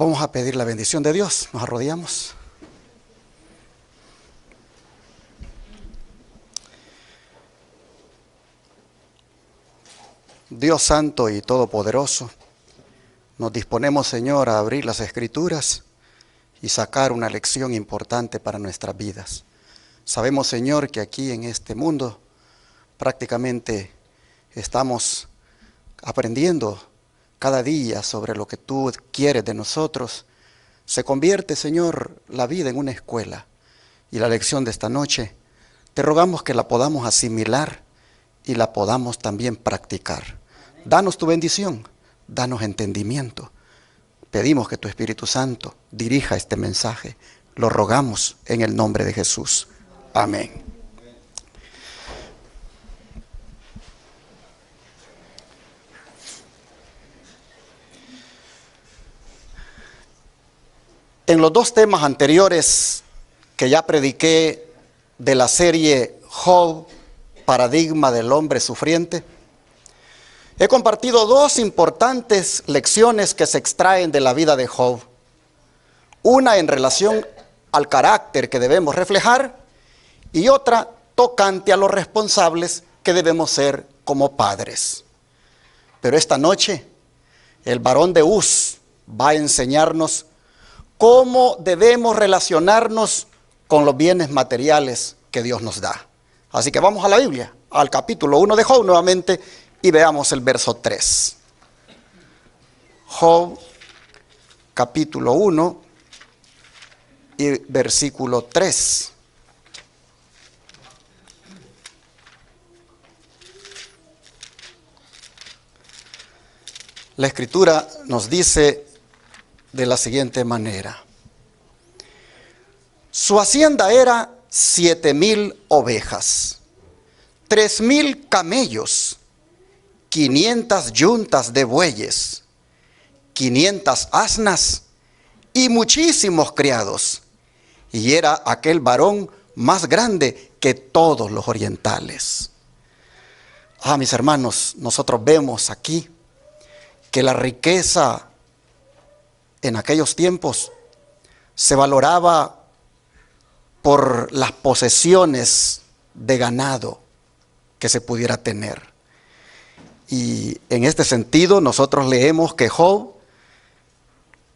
Vamos a pedir la bendición de Dios. Nos arrodillamos. Dios santo y todopoderoso, nos disponemos, Señor, a abrir las Escrituras y sacar una lección importante para nuestras vidas. Sabemos, Señor, que aquí en este mundo prácticamente estamos aprendiendo cada día sobre lo que tú quieres de nosotros. Se convierte, Señor, la vida en una escuela. Y la lección de esta noche, te rogamos que la podamos asimilar y la podamos también practicar. Danos tu bendición, danos entendimiento. Pedimos que tu Espíritu Santo dirija este mensaje. Lo rogamos en el nombre de Jesús. Amén. En los dos temas anteriores que ya prediqué de la serie Job, paradigma del hombre sufriente, he compartido dos importantes lecciones que se extraen de la vida de Job. Una en relación al carácter que debemos reflejar y otra tocante a los responsables que debemos ser como padres. Pero esta noche el varón de Uz va a enseñarnos cómo debemos relacionarnos con los bienes materiales que Dios nos da. Así que vamos a la Biblia, al capítulo 1 de Job nuevamente, y veamos el verso 3. Job, capítulo 1 y versículo 3. La Escritura nos dice de la siguiente manera: su hacienda era 7,000 ovejas, 3,000 camellos, 500 yuntas de bueyes, 500 asnas y muchísimos criados. Y era aquel varón más grande que todos los orientales. Mis hermanos, nosotros vemos aquí que la riqueza en aquellos tiempos se valoraba por las posesiones de ganado que se pudiera tener. Y en este sentido nosotros leemos que Job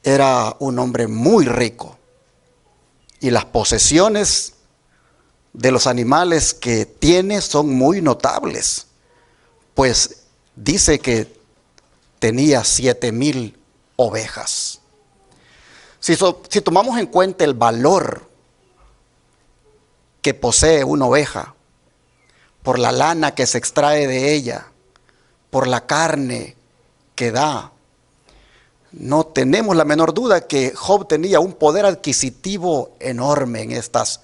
era un hombre muy rico y las posesiones de los animales que tiene son muy notables, pues dice que tenía 7,000 ovejas. Si tomamos en cuenta el valor que posee una oveja, por la lana que se extrae de ella, por la carne que da, no tenemos la menor duda que Job tenía un poder adquisitivo enorme en estas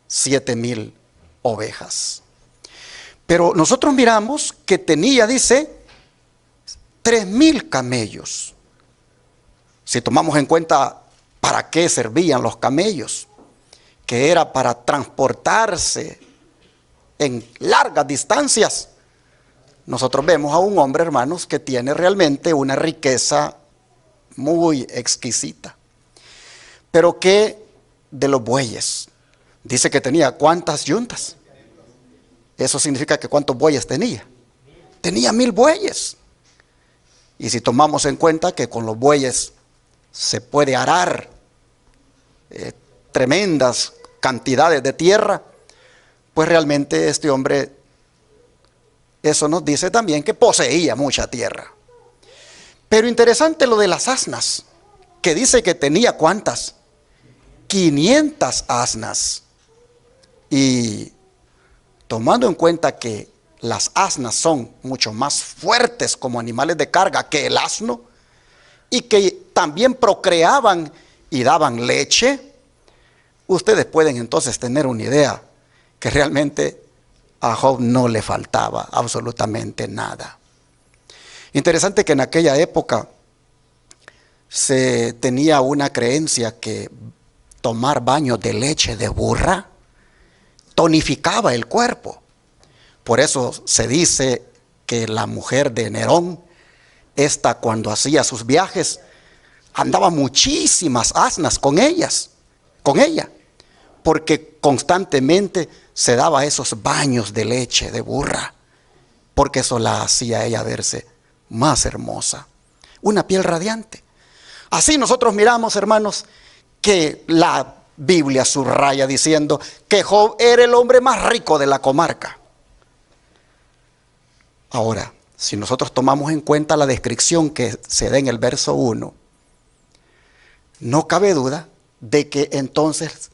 7,000 ovejas. Pero nosotros miramos que tenía, dice, 3,000 camellos. Si tomamos en cuenta para qué servían los camellos, que era para transportarse en largas distancias, nosotros vemos a un hombre, hermanos, que tiene realmente una riqueza muy exquisita. Pero ¿qué de los bueyes? Dice que tenía ¿cuántas yuntas? Eso significa que ¿cuántos bueyes tenía? Tenía 1,000 bueyes. Y si tomamos en cuenta que con los bueyes se puede arar tremendas cantidades de tierra, pues realmente este hombre, eso nos dice también que poseía mucha tierra. Pero interesante lo de las asnas, que dice que tenía ¿cuántas? 500 asnas. Y tomando en cuenta que las asnas son mucho más fuertes como animales de carga que el asno, y que también procreaban y daban leche, ustedes pueden entonces tener una idea que realmente a Job no le faltaba absolutamente nada. Interesante que en aquella época se tenía una creencia que tomar baños de leche de burra tonificaba el cuerpo. Por eso se dice que la mujer de Nerón, esta cuando hacía sus viajes, andaba muchísimas asnas con ella, porque constantemente se daba esos baños de leche de burra, porque eso la hacía ella verse más hermosa, una piel radiante. Así nosotros miramos, hermanos, que la Biblia subraya diciendo que Job era el hombre más rico de la comarca. Ahora, si nosotros tomamos en cuenta la descripción que se da en el verso 1, no cabe duda de que entonces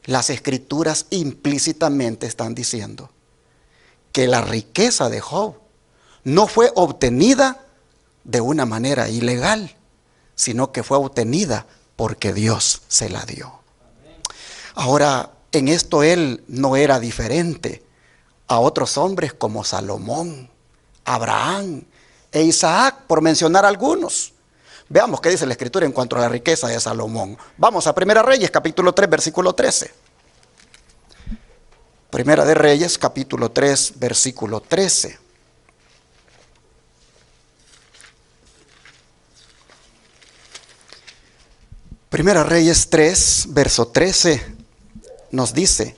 las escrituras implícitamente están diciendo que la riqueza de Job no fue obtenida de una manera ilegal, sino que fue obtenida porque Dios se la dio. Ahora, en esto él no era diferente a otros hombres como Salomón, Abraham e Isaac, por mencionar algunos. Veamos qué dice la Escritura en cuanto a la riqueza de Salomón. Vamos a Primera Reyes, capítulo 3, versículo 13. Primera de Reyes, capítulo 3, versículo 13. Primera Reyes 3, verso 13, nos dice: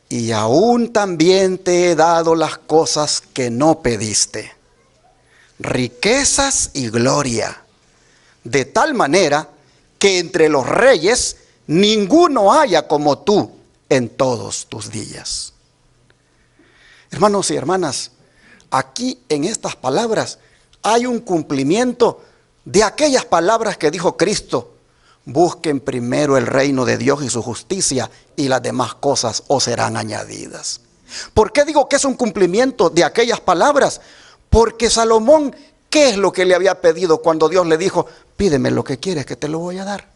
y aún también te he dado las cosas que no pediste, riquezas y gloria, de tal manera que entre los reyes ninguno haya como tú en todos tus días. Hermanos y hermanas, aquí en estas palabras hay un cumplimiento de aquellas palabras que dijo Cristo: busquen primero el reino de Dios y su justicia, y las demás cosas os serán añadidas. ¿Por qué digo que es un cumplimiento de aquellas palabras? Porque Salomón, ¿qué es lo que le había pedido cuando Dios le dijo: pídeme lo que quieres que te lo voy a dar?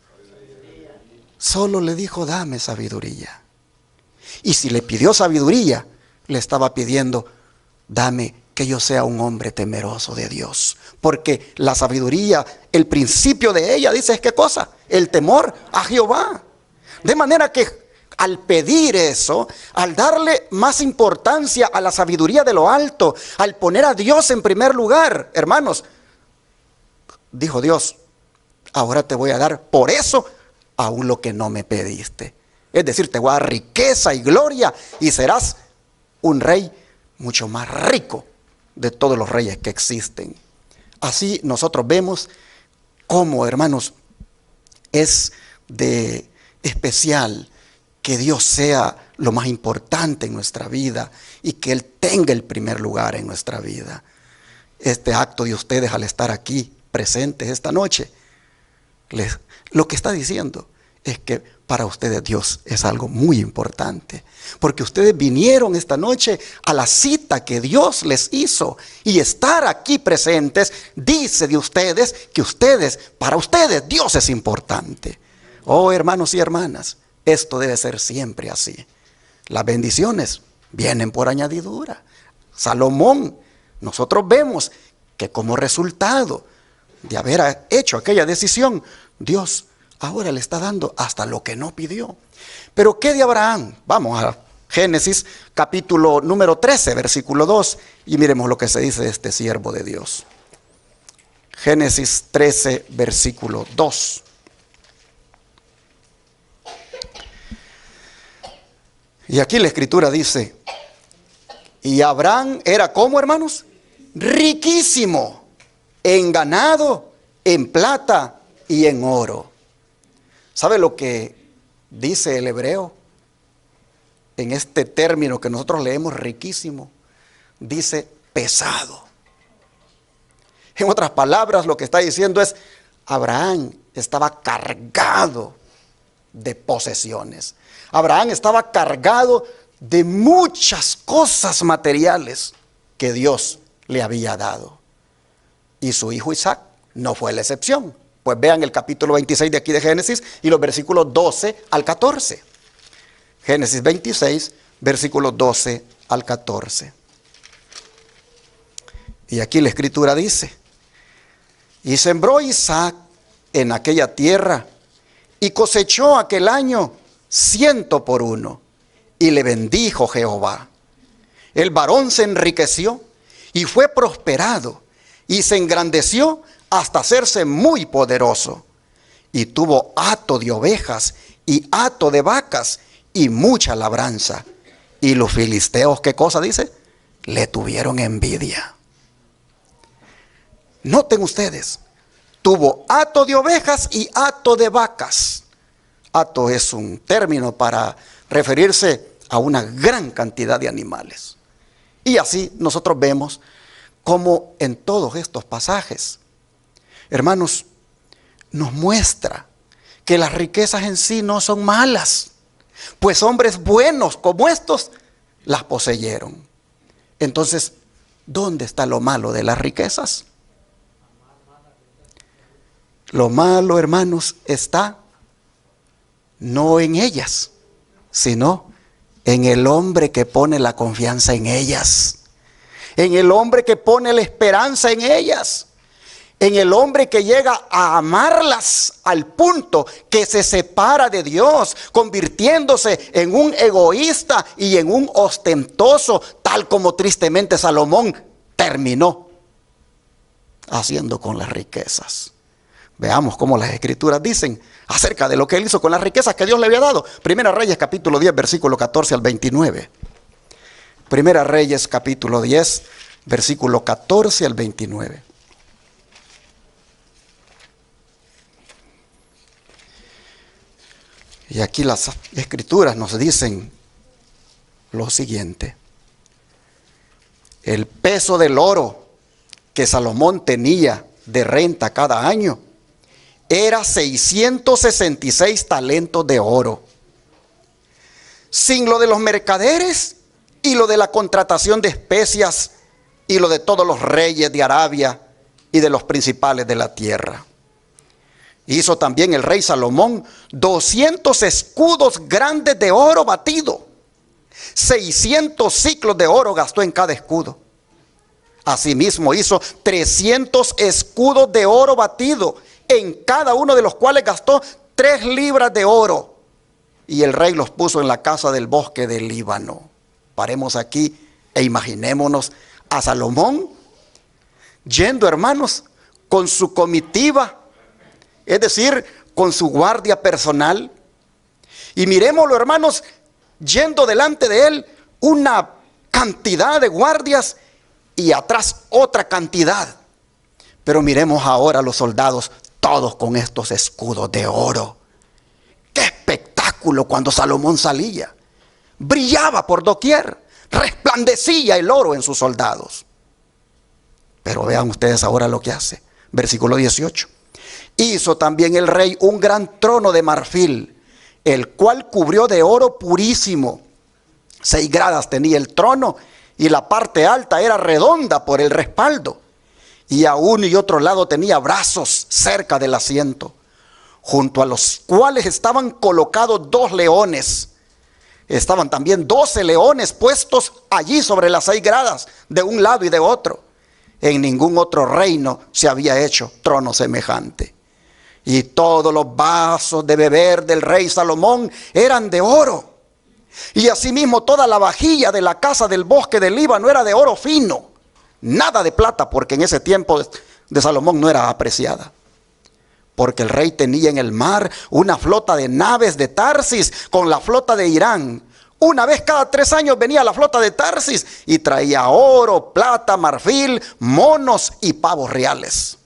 Solo le dijo: dame sabiduría. Y si le pidió sabiduría, le estaba pidiendo: dame que yo sea un hombre temeroso de Dios. Porque la sabiduría, el principio de ella, dice, ¿qué cosa? El temor a Jehová. De manera que al pedir eso, al darle más importancia a la sabiduría de lo alto, al poner a Dios en primer lugar, hermanos, dijo Dios: ahora te voy a dar por eso aún lo que no me pediste. Es decir, te voy a dar riqueza y gloria, y serás un rey mucho más rico de todos los reyes que existen. Así nosotros vemos cómo, hermanos, es de especial que Dios sea lo más importante en nuestra vida y que Él tenga el primer lugar en nuestra vida. Este acto de ustedes al estar aquí presentes esta noche, lo que está diciendo es que para ustedes Dios es algo muy importante, porque ustedes vinieron esta noche a la cita que Dios les hizo, y estar aquí presentes dice de ustedes que para ustedes Dios es importante. Oh, hermanos y hermanas, esto debe ser siempre así. Las bendiciones vienen por añadidura. Salomón, nosotros vemos que como resultado de haber hecho aquella decisión, Dios ahora le está dando hasta lo que no pidió. Pero ¿qué de Abraham? Vamos a Génesis capítulo número 13, versículo 2, y miremos lo que se dice de este siervo de Dios. Génesis 13, versículo 2. Y aquí la escritura dice: y Abraham era, ¿cómo, hermanos? Riquísimo en ganado, en plata y en oro. ¿Sabe lo que dice el hebreo? En este término que nosotros leemos, riquísimo, dice pesado. En otras palabras, lo que está diciendo es: Abraham estaba cargado de posesiones. Abraham estaba cargado de muchas cosas materiales que Dios le había dado. Y su hijo Isaac no fue la excepción. Pues vean el capítulo 26 de aquí de Génesis y los versículos 12 al 14. Génesis 26, versículos 12 al 14. Y aquí la escritura dice: y sembró Isaac en aquella tierra, y cosechó aquel año 100 por 1, y le bendijo Jehová. El varón se enriqueció y fue prosperado, y se engrandeció hasta hacerse muy poderoso. Y tuvo hato de ovejas y hato de vacas y mucha labranza. Y los filisteos, ¿qué cosa dice? Le tuvieron envidia. Noten ustedes, tuvo hato de ovejas y hato de vacas. Hato es un término para referirse a una gran cantidad de animales. Y así nosotros vemos como en todos estos pasajes, hermanos, nos muestra que las riquezas en sí no son malas, pues hombres buenos como estos las poseyeron. Entonces, ¿dónde está lo malo de las riquezas? Lo malo, hermanos, está no en ellas, sino en el hombre que pone la confianza en ellas, en el hombre que pone la esperanza en ellas, en el hombre que llega a amarlas al punto que se separa de Dios, convirtiéndose en un egoísta y en un ostentoso, tal como tristemente Salomón terminó haciendo con las riquezas. Veamos cómo las Escrituras dicen acerca de lo que él hizo con las riquezas que Dios le había dado. Primera Reyes capítulo 10, versículo 14 al 29. Primera Reyes capítulo 10, versículo 14 al 29. Y aquí las Escrituras nos dicen lo siguiente: el peso del oro que Salomón tenía de renta cada año era 666 talentos de oro, sin lo de los mercaderes y lo de la contratación de especias y lo de todos los reyes de Arabia y de los principales de la tierra. Hizo también el rey Salomón 200 escudos grandes de oro batido. 600 siclos de oro gastó en cada escudo. Asimismo hizo 300 escudos de oro batido, en cada uno de los cuales gastó 3 libras de oro. Y el rey los puso en la casa del bosque del Líbano. Paremos aquí e imaginémonos a Salomón yendo, hermanos, con su comitiva, es decir, con su guardia personal. Y miremoslo, hermanos, yendo delante de él una cantidad de guardias y atrás otra cantidad. Pero miremos ahora a los soldados, todos con estos escudos de oro. ¡Qué espectáculo cuando Salomón salía! Brillaba por doquier, resplandecía el oro en sus soldados. Pero vean ustedes ahora lo que hace. Versículo 18. Hizo también el rey un gran trono de marfil, el cual cubrió de oro purísimo. 6 gradas tenía el trono y la parte alta era redonda por el respaldo. Y a uno y otro lado tenía brazos cerca del asiento, junto a los cuales estaban colocados 2 leones. Estaban también 12 leones puestos allí sobre las 6 gradas, de un lado y de otro. En ningún otro reino se había hecho trono semejante. Y todos los vasos de beber del rey Salomón eran de oro. Y asimismo toda la vajilla de la casa del bosque del Líbano era de oro fino. Nada de plata, porque en ese tiempo de Salomón no era apreciada. Porque el rey tenía en el mar una flota de naves de Tarsis con la flota de Irán. Una vez cada 3 años venía la flota de Tarsis y traía oro, plata, marfil, monos y pavos reales.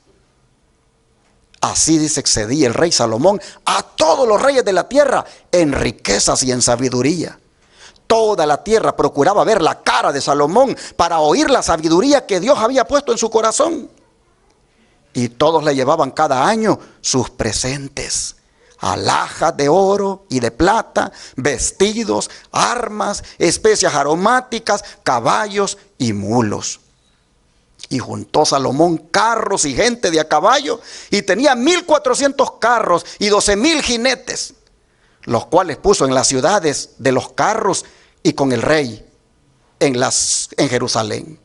Así se excedía el rey Salomón a todos los reyes de la tierra en riquezas y en sabiduría. Toda la tierra procuraba ver la cara de Salomón para oír la sabiduría que Dios había puesto en su corazón. Y todos le llevaban cada año sus presentes: alhajas de oro y de plata, vestidos, armas, especias aromáticas, caballos y mulos. Y juntó Salomón carros y gente de a caballo, y tenía 1400 carros y 12,000 jinetes, los cuales puso en las ciudades de los carros y con el rey en Jerusalén.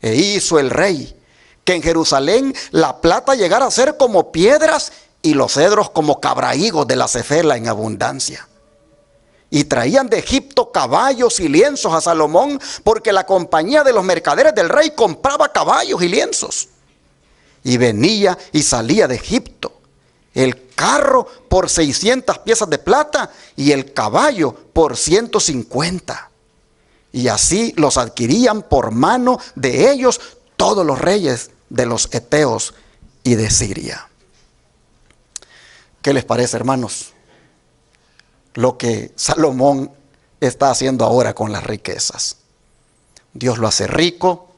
E hizo el rey que en Jerusalén la plata llegara a ser como piedras y los cedros como cabrahigos de la cefela en abundancia. y traían de Egipto caballos y lienzos a Salomón, porque la compañía de los mercaderes del rey compraba caballos y lienzos. Y venía y salía de Egipto el carro por 600 piezas de plata y el caballo por 150. Y así los adquirían por mano de ellos todos los reyes de los heteos y de Siria. ¿Qué les parece, hermanos? Lo que Salomón está haciendo ahora con las riquezas. Dios lo hace rico,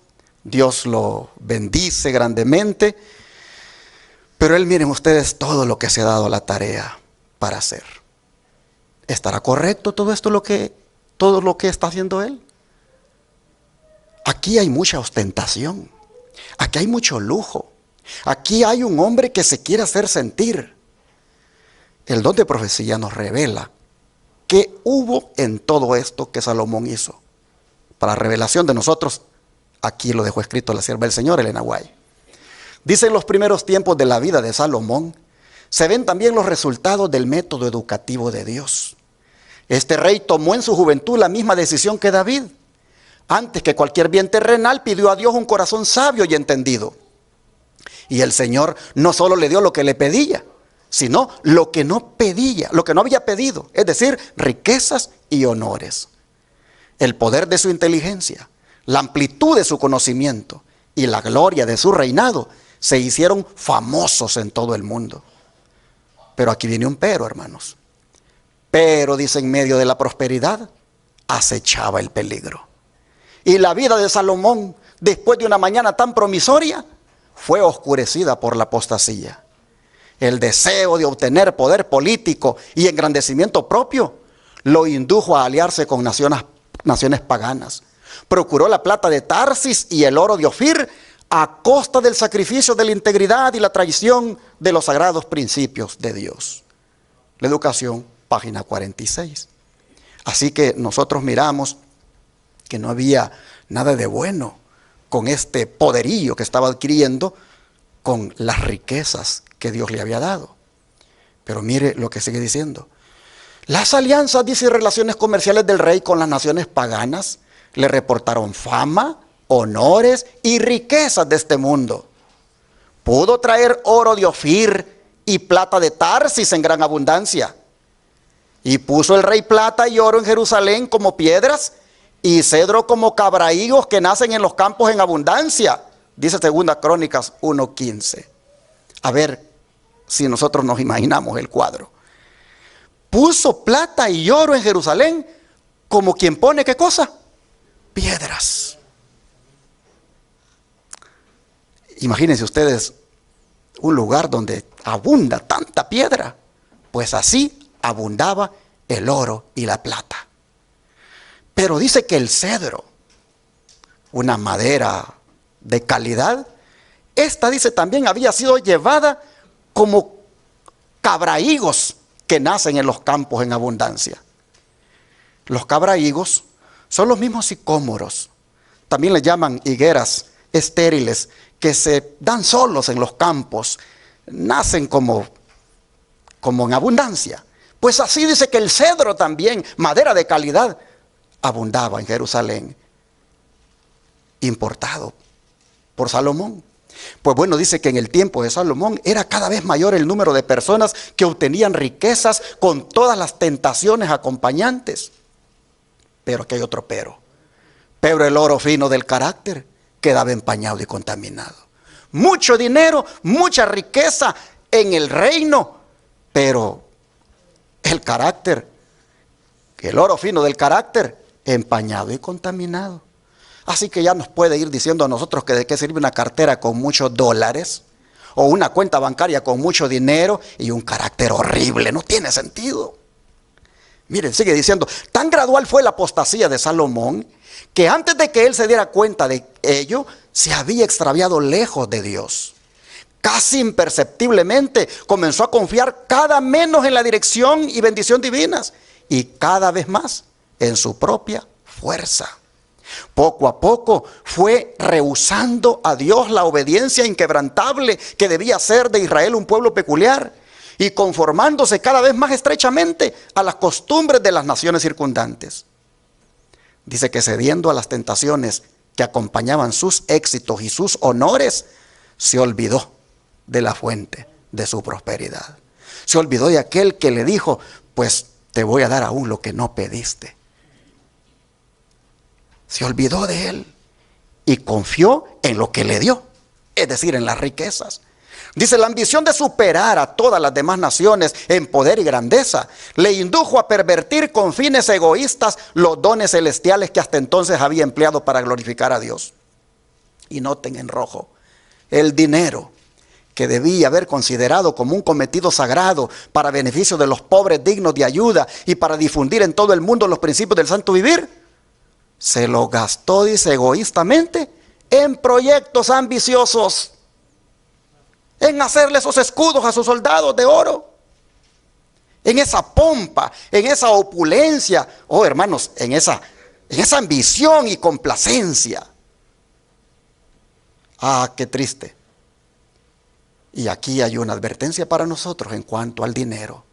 Dios lo bendice grandemente, pero él, miren ustedes, todo lo que se ha dado a la tarea para hacer. ¿Estará correcto todo esto, todo lo que está haciendo él? Aquí hay mucha ostentación, aquí hay mucho lujo, aquí hay un hombre que se quiere hacer sentir. El don de profecía nos revela qué hubo en todo esto que Salomón hizo. Para revelación de nosotros, aquí lo dejó escrito la sierva del Señor, Elena White. Dice: en los primeros tiempos de la vida de Salomón, se ven también los resultados del método educativo de Dios. Este rey tomó en su juventud la misma decisión que David. Antes que cualquier bien terrenal, pidió a Dios un corazón sabio y entendido. Y el Señor no solo le dio lo que le pedía, sino lo que no pedía, lo que no había pedido, es decir, riquezas y honores. El poder de su inteligencia, la amplitud de su conocimiento y la gloria de su reinado se hicieron famosos en todo el mundo. Pero aquí viene un pero, hermanos. Pero, dice, en medio de la prosperidad acechaba el peligro. Y la vida de Salomón, después de una mañana tan promisoria, fue oscurecida por la apostasía. El deseo de obtener poder político y engrandecimiento propio lo indujo a aliarse con naciones paganas. Procuró la plata de Tarsis y el oro de Ofir a costa del sacrificio de la integridad y la traición de los sagrados principios de Dios. La Educación, página 46. Así que nosotros miramos que no había nada de bueno con este poderío que estaba adquiriendo con las riquezas que Dios le había dado. Pero mire lo que sigue diciendo. Las alianzas, dice, y relaciones comerciales del rey con las naciones paganas le reportaron fama, honores y riquezas de este mundo. Pudo traer oro de Ofir y plata de Tarsis en gran abundancia. Y puso el rey plata y oro en Jerusalén como piedras y cedro como cabrahigos que nacen en los campos en abundancia. Dice 2 Crónicas 1:15. A ver si nosotros nos imaginamos el cuadro. Puso plata y oro en Jerusalén como quien pone, ¿qué cosa? Piedras. Imagínense ustedes un lugar donde abunda tanta piedra. Pues así abundaba el oro y la plata. Pero dice que el cedro, una madera de calidad, esta, dice, también había sido llevada como cabrahigos que nacen en los campos en abundancia. Los cabrahigos son los mismos sicómoros. También le llaman higueras estériles que se dan solos en los campos. Nacen como en abundancia. Pues así dice que el cedro también, madera de calidad, abundaba en Jerusalén, importado por Salomón. Pues bueno, dice que en el tiempo de Salomón era cada vez mayor el número de personas que obtenían riquezas con todas las tentaciones acompañantes. Pero aquí hay otro pero. Pero el oro fino del carácter quedaba empañado y contaminado. Mucho dinero, mucha riqueza en el reino, pero el carácter, el oro fino del carácter, empañado y contaminado. Así que ya nos puede ir diciendo a nosotros que de qué sirve una cartera con muchos dólares o una cuenta bancaria con mucho dinero y un carácter horrible. No tiene sentido. Miren, sigue diciendo, tan gradual fue la apostasía de Salomón que antes de que él se diera cuenta de ello, se había extraviado lejos de Dios. Casi imperceptiblemente comenzó a confiar cada menos en la dirección y bendición divinas y cada vez más en su propia fuerza. Poco a poco fue rehusando a Dios la obediencia inquebrantable que debía ser de Israel un pueblo peculiar. y conformándose cada vez más estrechamente a las costumbres de las naciones circundantes. Dice que cediendo a las tentaciones que acompañaban sus éxitos y sus honores, se olvidó de la fuente de su prosperidad. Se olvidó de aquel que le dijo, pues te voy a dar aún lo que no pediste. Se olvidó de él y confió en lo que le dio, es decir, en las riquezas. Dice, la ambición de superar a todas las demás naciones en poder y grandeza le indujo a pervertir con fines egoístas los dones celestiales que hasta entonces había empleado para glorificar a Dios. Y noten en rojo, el dinero que debía haber considerado como un cometido sagrado para beneficio de los pobres dignos de ayuda y para difundir en todo el mundo los principios del santo vivir, se lo gastó, dice, egoístamente en proyectos ambiciosos, en hacerle esos escudos a sus soldados de oro, en esa pompa, en esa opulencia, oh hermanos, en esa ambición y complacencia. Ah, qué triste. Y aquí hay una advertencia para nosotros en cuanto al dinero.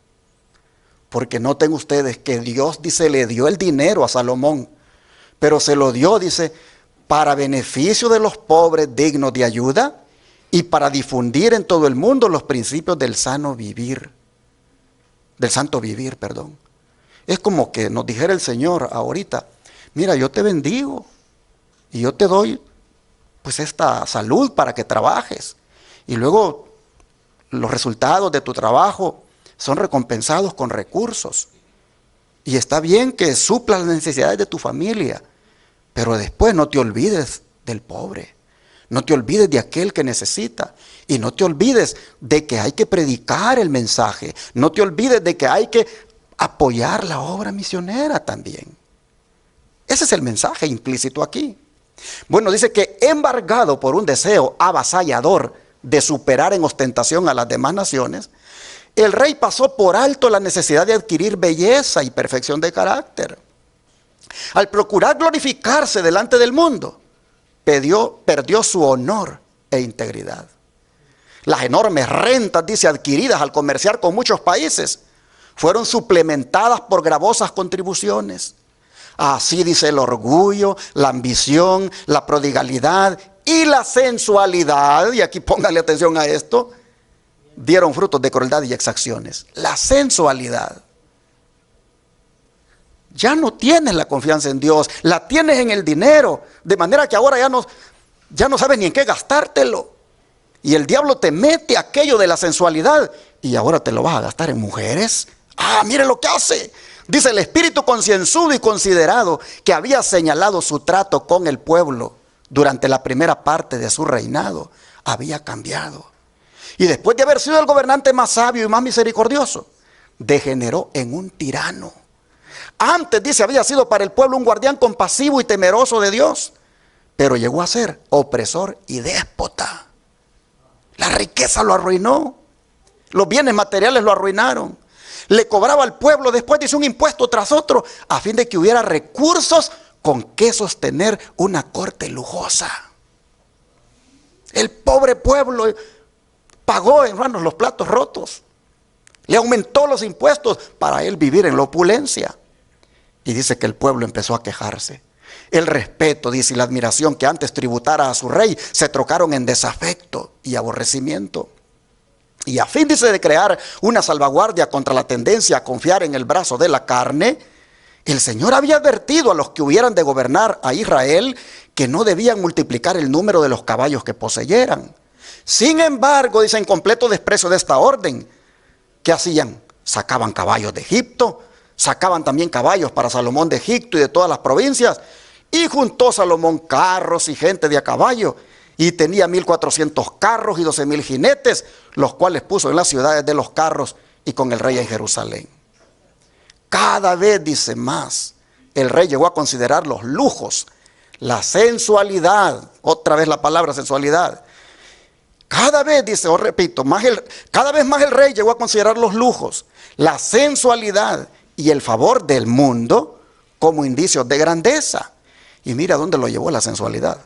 Porque noten ustedes que Dios, dice, le dio el dinero a Salomón, pero se lo dio, dice, para beneficio de los pobres dignos de ayuda y para difundir en todo el mundo los principios del sano vivir, del santo vivir, perdón. Es como que nos dijera el Señor ahorita, mira, yo te bendigo y yo te doy pues esta salud para que trabajes. Y luego los resultados de tu trabajo son recompensados con recursos. Y está bien que suplas las necesidades de tu familia, pero después no te olvides del pobre. No te olvides de aquel que necesita. Y no te olvides de que hay que predicar el mensaje. No te olvides de que hay que apoyar la obra misionera también. Ese es el mensaje implícito aquí. Bueno, dice que embargado por un deseo avasallador de superar en ostentación a las demás naciones, el rey pasó por alto la necesidad de adquirir belleza y perfección de carácter. Al procurar glorificarse delante del mundo, perdió su honor e integridad. Las enormes rentas, dice, adquiridas al comerciar con muchos países, fueron suplementadas por gravosas contribuciones. Así, dice, el orgullo, la ambición, la prodigalidad y la sensualidad, y aquí póngale atención a esto, dieron frutos de crueldad y exacciones. La sensualidad. Ya no tienes la confianza en Dios, la tienes en el dinero, de manera que ahora ya no sabes ni en qué gastártelo. Y el diablo te mete aquello de la sensualidad y ahora te lo vas a gastar en mujeres. Ah, mire lo que hace. Dice, el espíritu concienzudo y considerado que había señalado su trato con el pueblo durante la primera parte de su reinado, había cambiado. Y después de haber sido el gobernante más sabio y más misericordioso, degeneró en un tirano. Antes, dice, había sido para el pueblo un guardián compasivo y temeroso de Dios, pero llegó a ser opresor y déspota. La riqueza lo arruinó, los bienes materiales lo arruinaron. Le cobraba al pueblo después, dice, un impuesto tras otro, a fin de que hubiera recursos con que sostener una corte lujosa. El pobre pueblo pagó, hermanos, los platos rotos. Le aumentó los impuestos para él vivir en la opulencia. Y dice que el pueblo empezó a quejarse. El respeto, dice, y la admiración que antes tributara a su rey se trocaron en desafecto y aborrecimiento. Y a fin, dice, de crear una salvaguardia contra la tendencia a confiar en el brazo de la carne, el Señor había advertido a los que hubieran de gobernar a Israel que no debían multiplicar el número de los caballos que poseyeran. Sin embargo, dice, en completo desprecio de esta orden, ¿qué hacían? Sacaban caballos de Egipto, sacaban también caballos para Salomón de Egipto y de todas las provincias, y juntó Salomón carros y gente de a caballo, y tenía 1400 carros y 12,000 jinetes, los cuales puso en las ciudades de los carros y con el rey en Jerusalén. Cada vez, dice, más, el rey llegó a considerar los lujos, la sensualidad, otra vez la palabra sensualidad. Cada vez, dice, os repito, cada vez más el rey llegó a considerar los lujos, la sensualidad y el favor del mundo como indicios de grandeza. Y mira dónde lo llevó la sensualidad.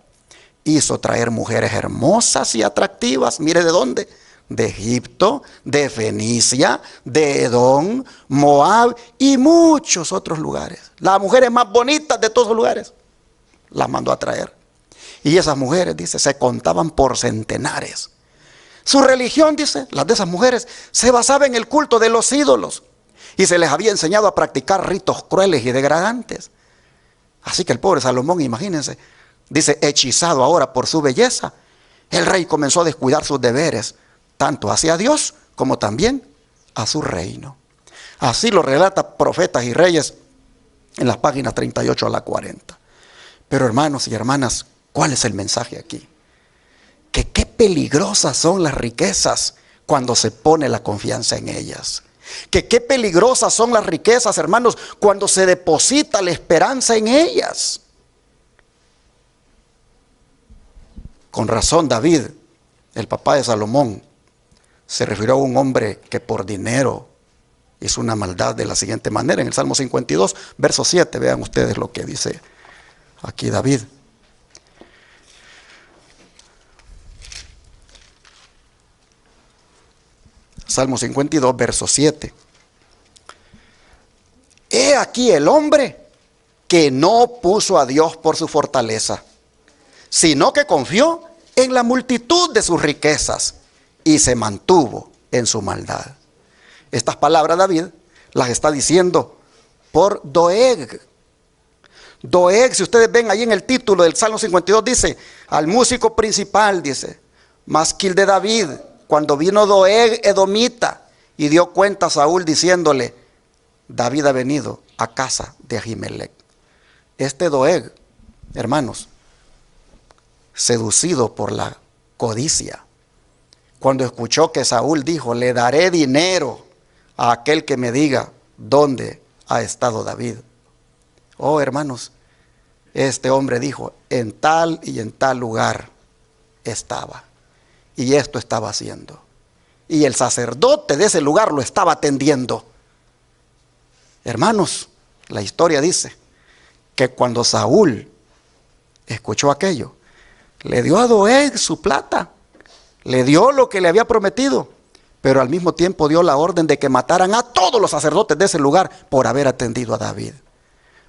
Hizo traer mujeres hermosas y atractivas, mire de dónde, de Egipto, de Fenicia, de Edom, Moab y muchos otros lugares. Las mujeres más bonitas de todos los lugares las mandó a traer. Y esas mujeres, dice, se contaban por centenares. Su religión, dice, las de esas mujeres, se basaba en el culto de los ídolos. Y se les había enseñado a practicar ritos crueles y degradantes. Así que el pobre Salomón, imagínense, dice, hechizado ahora por su belleza, el rey comenzó a descuidar sus deberes, tanto hacia Dios como también a su reino. Así lo relata Profetas y Reyes en las páginas 38 a la 40. Pero hermanos y hermanas, ¿cuál es el mensaje aquí? Que qué peligrosas son las riquezas cuando se pone la confianza en ellas. Que qué peligrosas son las riquezas, hermanos, cuando se deposita la esperanza en ellas. Con razón David, el papá de Salomón, se refirió a un hombre que por dinero hizo una maldad de la siguiente manera. En el Salmo 52, verso 7, vean ustedes lo que dice aquí David. Salmo 52, verso 7. He aquí el hombre que no puso a Dios por su fortaleza, sino que confió en la multitud de sus riquezas y se mantuvo en su maldad. Estas palabras David las está diciendo por Doeg. Doeg, si ustedes ven ahí en el título del Salmo 52, dice, al músico principal, dice, masquil de David, cuando vino Doeg edomita y dio cuenta a Saúl diciéndole, David ha venido a casa de Ahimelech. Este Doeg, hermanos, seducido por la codicia, cuando escuchó que Saúl dijo, le daré dinero a aquel que me diga dónde ha estado David. Oh, hermanos, este hombre dijo, en tal y en tal lugar estaba. Y esto estaba haciendo. Y el sacerdote de ese lugar lo estaba atendiendo. Hermanos, la historia dice que cuando Saúl escuchó aquello, le dio a Doeg su plata, le dio lo que le había prometido, pero al mismo tiempo dio la orden de que mataran a todos los sacerdotes de ese lugar por haber atendido a David.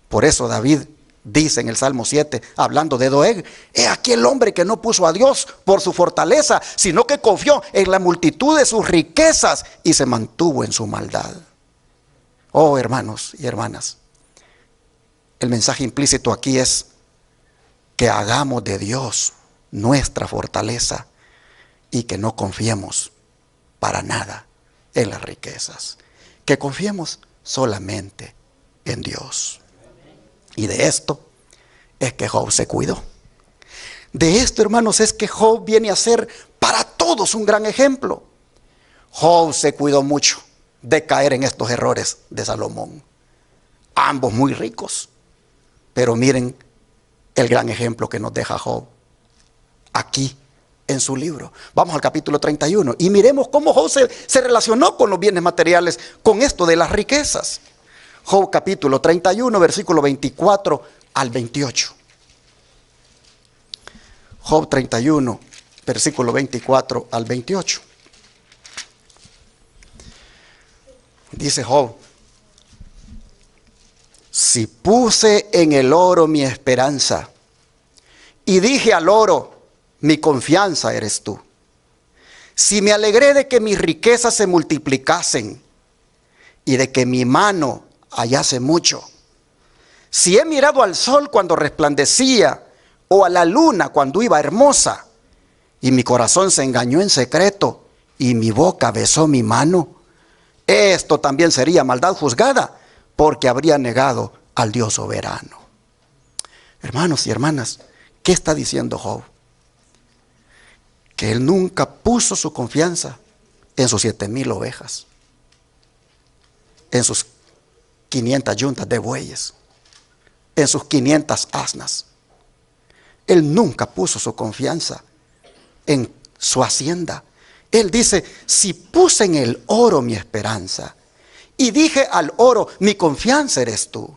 Por eso David dice en el Salmo 7, hablando de Doeg, he aquí el hombre que no puso a Dios por su fortaleza, sino que confió en la multitud de sus riquezas y se mantuvo en su maldad. Oh, hermanos y hermanas, el mensaje implícito aquí es que hagamos de Dios nuestra fortaleza y que no confiemos para nada en las riquezas, que confiemos solamente en Dios. Y de esto es que Job se cuidó. De esto, hermanos, es que Job viene a ser para todos un gran ejemplo. Job se cuidó mucho de caer en estos errores de Salomón. Ambos muy ricos. Pero miren el gran ejemplo que nos deja Job aquí en su libro. Vamos al capítulo 31 y miremos cómo Job se relacionó con los bienes materiales, con esto de las riquezas. Job capítulo 31, versículo 24 al 28. Job 31, versículo 24 al 28. Dice Job, si puse en el oro mi esperanza y dije al oro, mi confianza eres tú. Si me alegré de que mis riquezas se multiplicasen y de que mi mano hallase mucho. Si he mirado al sol cuando resplandecía o a la luna cuando iba hermosa y mi corazón se engañó en secreto y mi boca besó mi mano, esto también sería maldad juzgada porque habría negado al Dios soberano. Hermanos y hermanas, ¿qué está diciendo Job? Que él nunca puso su confianza en sus 7,000 ovejas, en sus 500 yuntas de bueyes, en sus 500 asnas. Él nunca puso su confianza en su hacienda. Él dice, si puse en el oro mi esperanza y dije al oro, mi confianza eres tú.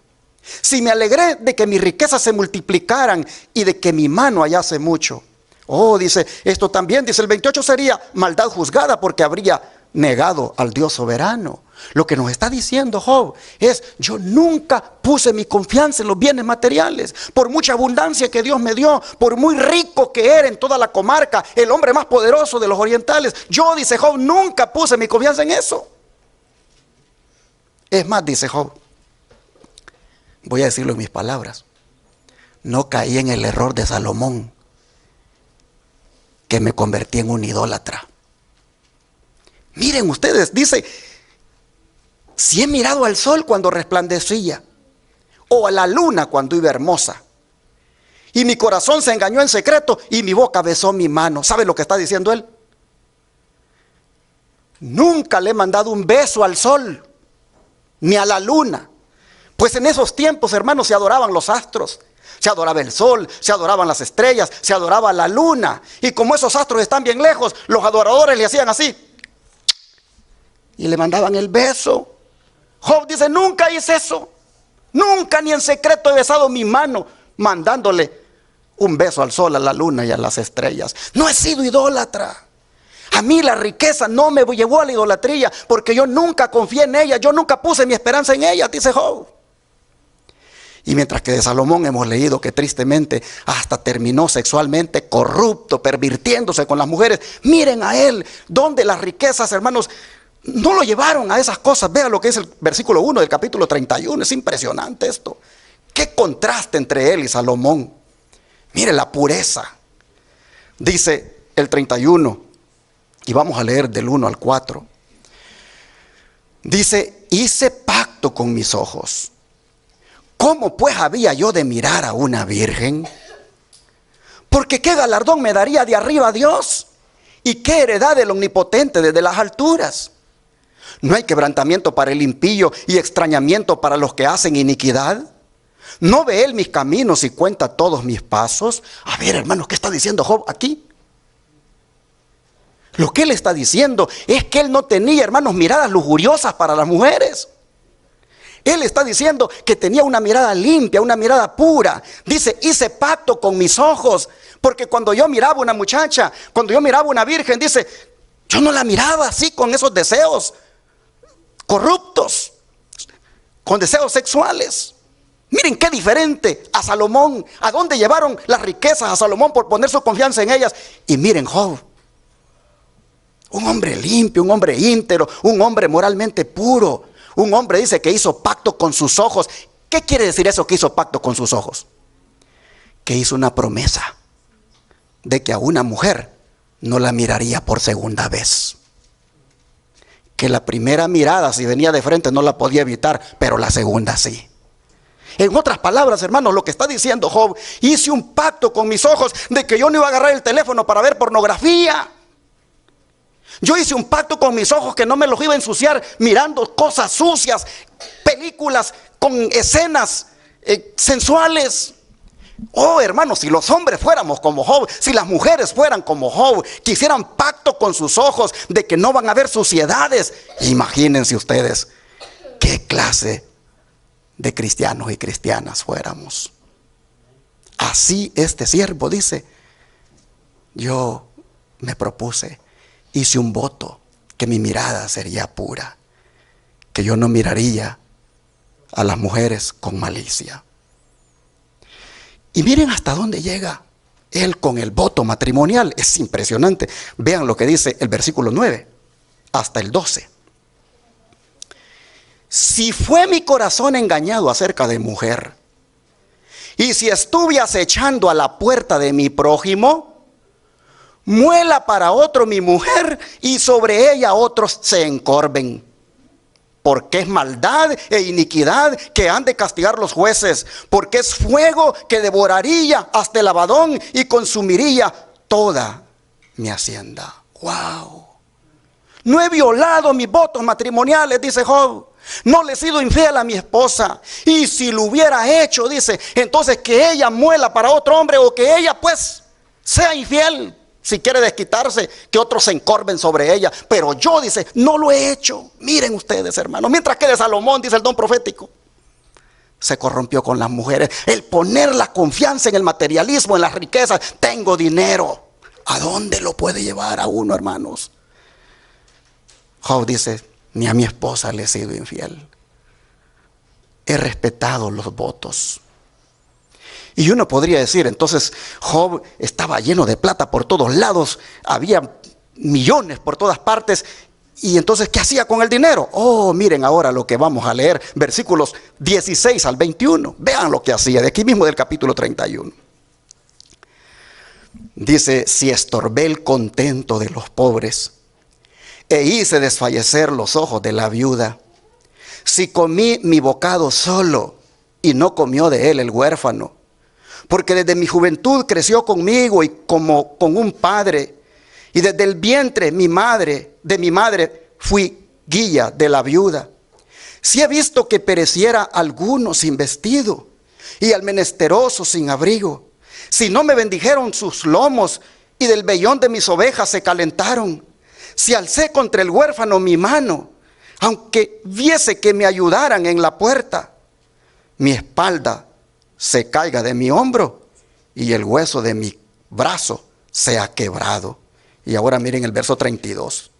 Si me alegré de que mis riquezas se multiplicaran y de que mi mano hallase mucho. Oh, dice, esto también, dice el 28, sería maldad juzgada porque habría negado al Dios soberano. Lo que nos está diciendo Job es: yo nunca puse mi confianza en los bienes materiales. Por mucha abundancia que Dios me dio, por muy rico que era en toda la comarca, el hombre más poderoso de los orientales, yo, dice Job, nunca puse mi confianza en eso. Es más, dice Job, voy a decirlo en mis palabras, no caí en el error de Salomón, que me convertí en un idólatra. Miren ustedes, dice, si he mirado al sol cuando resplandecía, o a la luna cuando iba hermosa, y mi corazón se engañó en secreto, y mi boca besó mi mano. ¿Sabe lo que está diciendo él? Nunca le he mandado un beso al sol, ni a la luna. Pues en esos tiempos, hermanos, se adoraban los astros. Se adoraba el sol, se adoraban las estrellas, se adoraba la luna. Y como esos astros están bien lejos, los adoradores le hacían así y le mandaban el beso. Job dice: nunca hice eso. Nunca, ni en secreto, he besado mi mano mandándole un beso al sol, a la luna y a las estrellas. No he sido idólatra. A mí la riqueza no me llevó a la idolatría, porque yo nunca confié en ella, yo nunca puse mi esperanza en ella, dice Job. Y mientras que de Salomón hemos leído que tristemente hasta terminó sexualmente corrupto, pervirtiéndose con las mujeres, miren a él, donde las riquezas, hermanos, no lo llevaron a esas cosas. Vean lo que es el versículo 1 del capítulo 31, es impresionante esto. Qué contraste entre él y Salomón. Mire la pureza. Dice el 31, y vamos a leer del 1 al 4. Dice: hice pacto con mis ojos. ¿Cómo pues había yo de mirar a una virgen? Porque qué galardón me daría de arriba Dios, y qué heredad del Omnipotente desde las alturas. ¿No hay quebrantamiento para el impío y extrañamiento para los que hacen iniquidad? ¿No ve él mis caminos y cuenta todos mis pasos? A ver, hermanos, ¿qué está diciendo Job aquí? Lo que él está diciendo es que él no tenía, hermanos, miradas lujuriosas para las mujeres. Él está diciendo que tenía una mirada limpia, una mirada pura. Dice: hice pacto con mis ojos. Porque cuando yo miraba una muchacha, cuando yo miraba una virgen, dice, yo no la miraba así con esos deseos corruptos, con deseos sexuales. Miren qué diferente a Salomón. ¿A dónde llevaron las riquezas a Salomón por poner su confianza en ellas? Y miren Job, un hombre limpio, un hombre íntegro, un hombre moralmente puro. Un hombre, dice, que hizo pacto con sus ojos. ¿Qué quiere decir eso, que hizo pacto con sus ojos? Que hizo una promesa de que a una mujer no la miraría por segunda vez. Que la primera mirada, si venía de frente, no la podía evitar, pero la segunda sí. En otras palabras, hermanos, lo que está diciendo Job: hice un pacto con mis ojos de que yo no iba a agarrar el teléfono para ver pornografía. Yo hice un pacto con mis ojos que no me los iba a ensuciar mirando cosas sucias, películas con escenas sensuales. Oh, hermanos, si los hombres fuéramos como Job, si las mujeres fueran como Job, que hicieran pacto con sus ojos de que no van a haber suciedades, imagínense ustedes qué clase de cristianos y cristianas fuéramos. Así este siervo dice: yo me propuse, hice un voto que mi mirada sería pura, que yo no miraría a las mujeres con malicia. Y miren hasta dónde llega él con el voto matrimonial. Es impresionante. Vean lo que dice el versículo 9 hasta el 12. Si fue mi corazón engañado acerca de mujer, y si estuve acechando a la puerta de mi prójimo, muela para otro mi mujer, y sobre ella otros se encorven. Porque es maldad e iniquidad que han de castigar los jueces. Porque es fuego que devoraría hasta el Abadón y consumiría toda mi hacienda. ¡Wow! No he violado mis votos matrimoniales, dice Job. No le he sido infiel a mi esposa. Y si lo hubiera hecho, dice, entonces que ella muela para otro hombre, o que ella pues sea infiel. Si quiere desquitarse, que otros se encorven sobre ella. Pero yo, dice, no lo he hecho. Miren ustedes, hermanos. Mientras que de Salomón, dice el don profético, se corrompió con las mujeres. El poner la confianza en el materialismo, en las riquezas. Tengo dinero. ¿A dónde lo puede llevar a uno, hermanos? Job dice, ni a mi esposa le he sido infiel. He respetado los votos. Y uno podría decir, entonces Job estaba lleno de plata por todos lados, había millones por todas partes, y entonces ¿qué hacía con el dinero? Oh, miren ahora lo que vamos a leer, versículos 16 al 21. Vean lo que hacía, de aquí mismo del capítulo 31. Dice, si estorbé el contento de los pobres, e hice desfallecer los ojos de la viuda, si comí mi bocado solo, y no comió de él el huérfano, porque desde mi juventud creció conmigo y como con un padre, y desde el vientre de mi madre fui guía de la viuda. Si he visto que pereciera alguno sin vestido, y al menesteroso sin abrigo, si no me bendijeron sus lomos, y del vellón de mis ovejas se calentaron, si alcé contra el huérfano mi mano, aunque viese que me ayudaran en la puerta, mi espalda se caiga de mi hombro y el hueso de mi brazo sea quebrado. Y ahora miren el verso 32.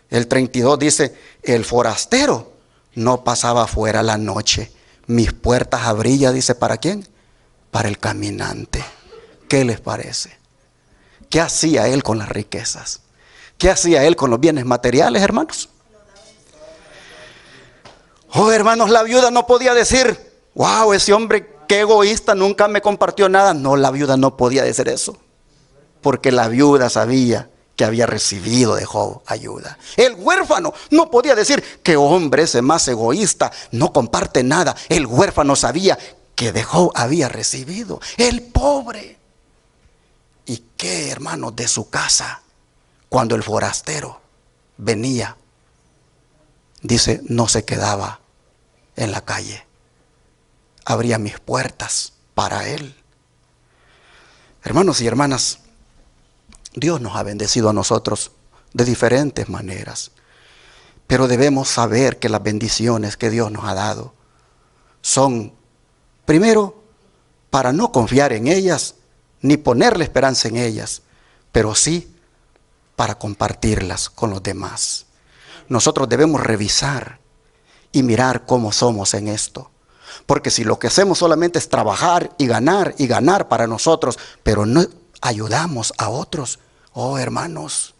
El 32 dice, el forastero no pasaba fuera la noche. Mis puertas abría, dice, ¿para quién? Para el caminante. ¿Qué les parece? ¿Qué hacía él con las riquezas? ¿Qué hacía él con los bienes materiales, hermanos? Oh, hermanos, la viuda no podía decir, wow, ese hombre qué egoísta, nunca me compartió nada. No, la viuda no podía decir eso, porque la viuda sabía que había recibido de Job ayuda. El huérfano no podía decir, qué hombre ese más egoísta, no comparte nada. El huérfano sabía que de Job había recibido. El pobre. ¿Y qué, hermanos, de su casa? Cuando el forastero venía, dice, no se quedaba en la calle. Abría mis puertas para él. Hermanos y hermanas, Dios nos ha bendecido a nosotros de diferentes maneras. Pero debemos saber que las bendiciones que Dios nos ha dado son, primero, para no confiar en ellas, ni ponerle esperanza en ellas, pero sí para compartirlas con los demás. Nosotros debemos revisar y mirar cómo somos en esto. Porque si lo que hacemos solamente es trabajar y ganar para nosotros, pero no ayudamos a otros, oh hermanos,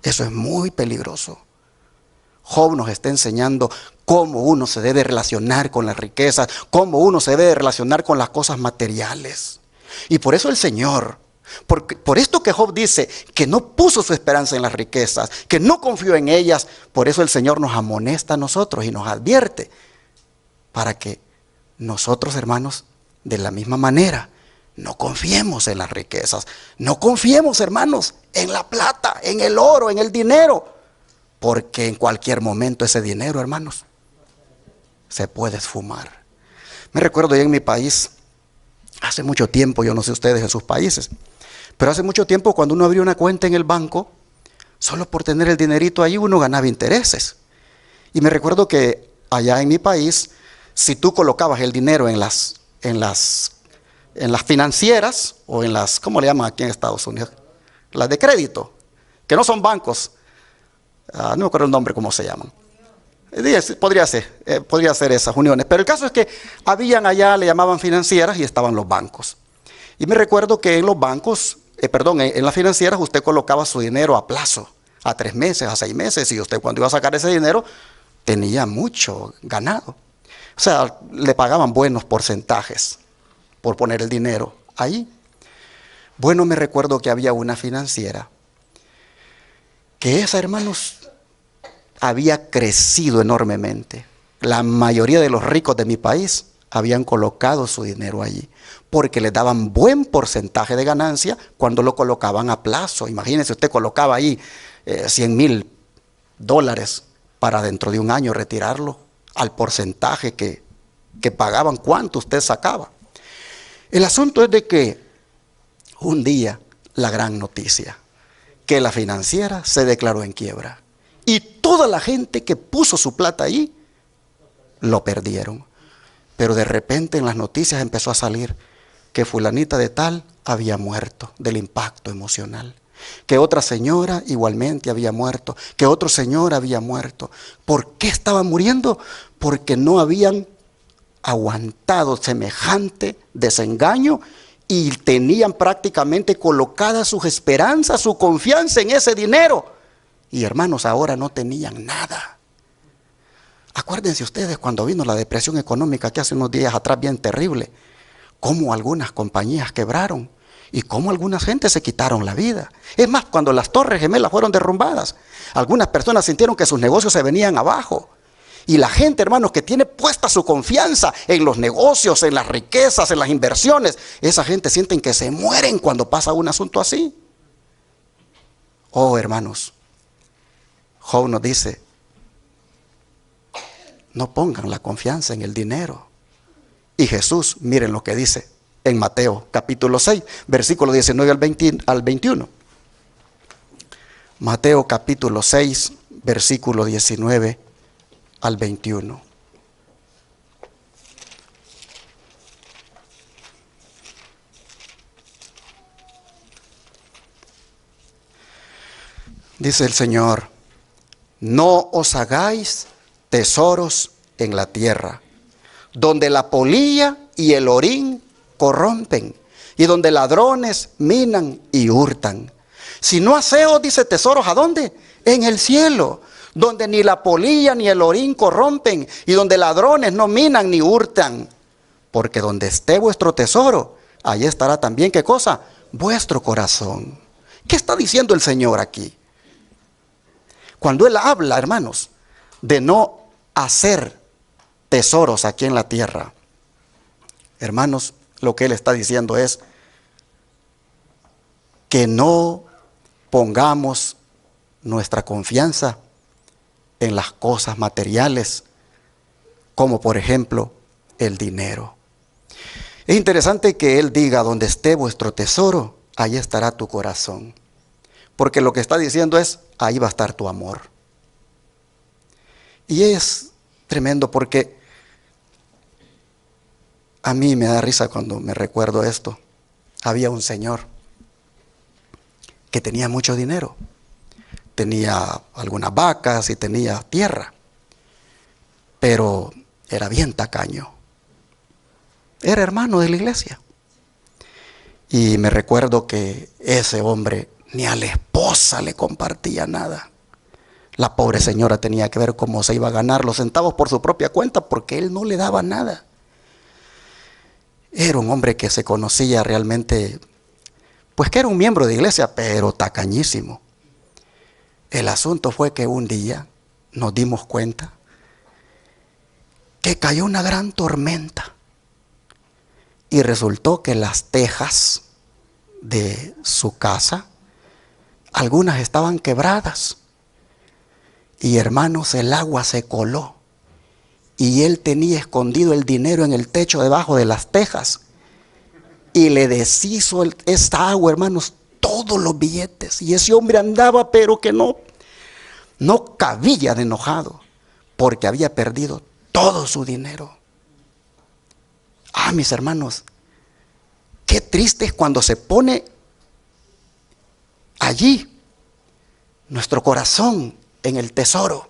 eso es muy peligroso. Job nos está enseñando cómo uno se debe relacionar con las riquezas, cómo uno se debe relacionar con las cosas materiales. Y por eso el Señor, por esto que Job dice que no puso su esperanza en las riquezas, que no confió en ellas, por eso el Señor nos amonesta a nosotros y nos advierte para que nosotros, hermanos, de la misma manera, no confiemos en las riquezas, no confiemos, hermanos, en la plata, en el oro, en el dinero, porque en cualquier momento ese dinero, hermanos, se puede esfumar. Me recuerdo ya en mi país, hace mucho tiempo, yo no sé ustedes en sus países, pero hace mucho tiempo cuando uno abrió una cuenta en el banco, solo por tener el dinerito ahí uno ganaba intereses. Y me recuerdo que allá en mi país, si tú colocabas el dinero en las financieras o en las, ¿cómo le llaman aquí en Estados Unidos? Las de crédito, que no son bancos, no me acuerdo el nombre, ¿cómo se llaman? Podría ser esas uniones, pero el caso es que habían allá, le llamaban financieras y estaban los bancos. Y me recuerdo que en los bancos, en las financieras usted colocaba su dinero a plazo, a 3 meses, a 6 meses, y usted cuando iba a sacar ese dinero tenía mucho ganado. O sea, le pagaban buenos porcentajes por poner el dinero ahí. Bueno, me recuerdo que había una financiera que esa, hermanos, había crecido enormemente. La mayoría de los ricos de mi país habían colocado su dinero allí porque les daban buen porcentaje de ganancia cuando lo colocaban a plazo. Imagínense, usted colocaba ahí $100,000 para dentro de un año retirarlo al porcentaje que pagaban, cuánto usted sacaba. El asunto es de que un día la gran noticia, que la financiera se declaró en quiebra y toda la gente que puso su plata ahí lo perdieron. Pero de repente en las noticias empezó a salir que fulanita de tal había muerto del impacto emocional. que otra señora igualmente había muerto, que otro señor había muerto. ¿Por qué estaban muriendo? Porque no habían aguantado semejante desengaño y tenían prácticamente colocadas sus esperanzas, su confianza en ese dinero. Y hermanos, ahora no tenían nada. Acuérdense ustedes cuando vino la depresión económica que hace unos días atrás, bien terrible, cómo algunas compañías quebraron y cómo algunas gentes se quitaron la vida. Es más, cuando las Torres Gemelas fueron derrumbadas, algunas personas sintieron que sus negocios se venían abajo. Y la gente, hermanos, que tiene puesta su confianza en los negocios, en las riquezas, en las inversiones, esa gente sienten que se mueren cuando pasa un asunto así. Oh, hermanos, Job nos dice, no pongan la confianza en el dinero. Y Jesús, miren lo que dice en Mateo capítulo 6, versículo 19 al 21. Mateo capítulo 6, versículo 19 al 21. Dice el Señor, no os hagáis tesoros en la tierra, donde la polilla y el orín corrompen, y donde ladrones minan y hurtan. Si no haceos, dice, tesoros, ¿a dónde? En el cielo, donde ni la polilla ni el orín corrompen, y donde ladrones no minan ni hurtan. Porque donde esté vuestro tesoro, allí estará también, ¿qué cosa? Vuestro corazón. ¿Qué está diciendo el Señor aquí? Cuando Él habla, hermanos, de no hacer tesoros aquí en la tierra, hermanos, lo que Él está diciendo es que no pongamos nuestra confianza en las cosas materiales, como por ejemplo el dinero. Es interesante que Él diga, donde esté vuestro tesoro, ahí estará tu corazón. Porque lo que está diciendo es, ahí va a estar tu amor. Y es tremendo porque a mí me da risa cuando me recuerdo esto. Había un señor que tenía mucho dinero. Tenía algunas vacas y tenía tierra. Pero era bien tacaño. Era hermano de la iglesia. Y me recuerdo que ese hombre ni a la esposa le compartía nada. La pobre señora tenía que ver cómo se iba a ganar los centavos por su propia cuenta porque él no le daba nada. Era un hombre que se conocía realmente, pues que era un miembro de iglesia, pero tacañísimo. El asunto fue que un día nos dimos cuenta que cayó una gran tormenta y resultó que las tejas de su casa, algunas estaban quebradas. Y hermanos, el agua se coló y él tenía escondido el dinero en el techo debajo de las tejas y le deshizo esta agua, hermanos, todos los billetes. Y ese hombre andaba, pero que no cabía de enojado porque había perdido todo su dinero. Ah, mis hermanos, qué triste es cuando se pone allí nuestro corazón en el tesoro.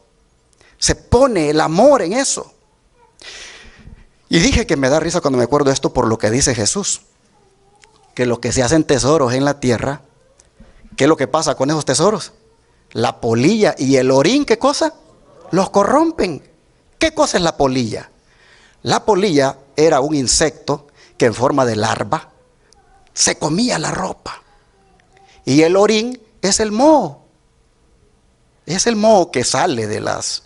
Se pone el amor en eso. Y dije que me da risa cuando me acuerdo de esto por lo que dice Jesús. Que lo que se hacen tesoros en la tierra, ¿qué es lo que pasa con esos tesoros? La polilla y el orín, ¿qué cosa? Los corrompen. ¿Qué cosa es la polilla? La polilla era un insecto que en forma de larva se comía la ropa. Y el orín es el moho. Es el moho que sale de las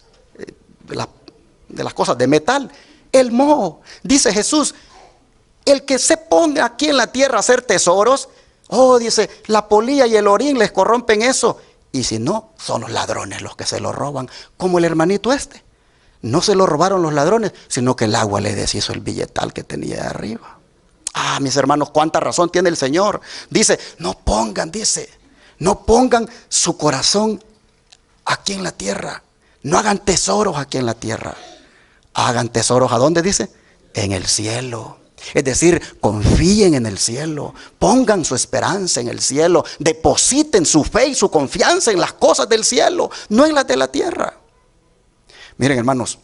cosas de metal. El moho. Dice Jesús, el que se ponga aquí en la tierra a hacer tesoros, dice, la polilla y el orín les corrompen eso. Y si no, son los ladrones los que se lo roban. Como el hermanito este. No se lo robaron los ladrones, sino que el agua le deshizo el billetal que tenía de arriba. Ah, mis hermanos, cuánta razón tiene el Señor. Dice, no pongan su corazón aquí en la tierra. No hagan tesoros aquí en la tierra. Hagan tesoros, ¿a dónde dice? En el cielo. Es decir, confíen en el cielo, pongan su esperanza en el cielo, depositen su fe y su confianza en las cosas del cielo, no en las de la tierra. Miren, hermanos,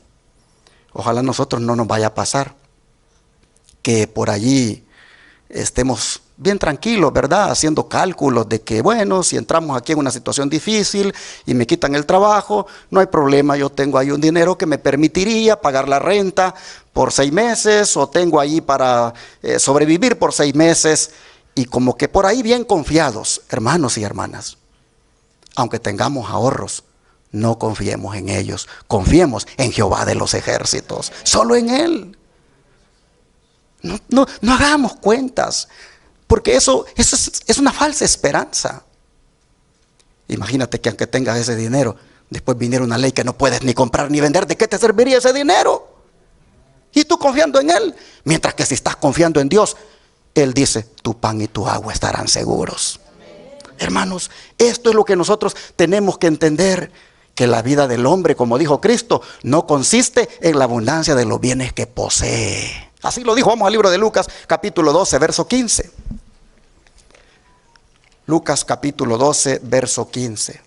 ojalá a nosotros no nos vaya a pasar que por allí estemos bien tranquilos, ¿verdad? Haciendo cálculos de que, bueno, si entramos aquí en una situación difícil y me quitan el trabajo, no hay problema, yo tengo ahí un dinero que me permitiría pagar la renta por 6 meses, o tengo ahí para sobrevivir por 6 meses, y como que por ahí bien confiados, hermanos y hermanas, aunque tengamos ahorros, no confiemos en ellos, confiemos en Jehová de los ejércitos, solo en Él. No hagamos cuentas, porque eso es una falsa esperanza. Imagínate que aunque tengas ese dinero, después viniera una ley que no puedes ni comprar ni vender, ¿de qué te serviría ese dinero? Y tú confiando en Él, mientras que si estás confiando en Dios, Él dice, tu pan y tu agua estarán seguros. Hermanos, esto es lo que nosotros tenemos que entender, que la vida del hombre, como dijo Cristo, no consiste en la abundancia de los bienes que posee. Así lo dijo. Vamos al libro de Lucas, capítulo 12, verso 15. Lucas, capítulo 12, verso 15.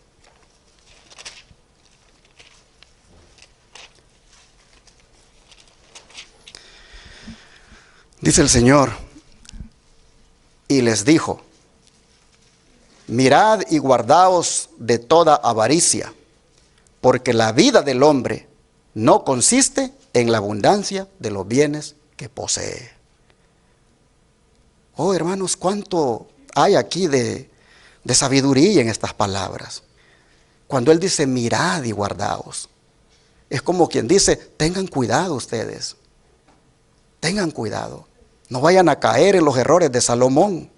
Dice el Señor, y les dijo, mirad y guardaos de toda avaricia, porque la vida del hombre no consiste en la abundancia de los bienes que posee. Oh, hermanos, cuánto hay aquí de sabiduría en estas palabras. Cuando Él dice, mirad y guardaos, es como quien dice, tengan cuidado ustedes. Tengan cuidado. No vayan a caer en los errores de Salomón.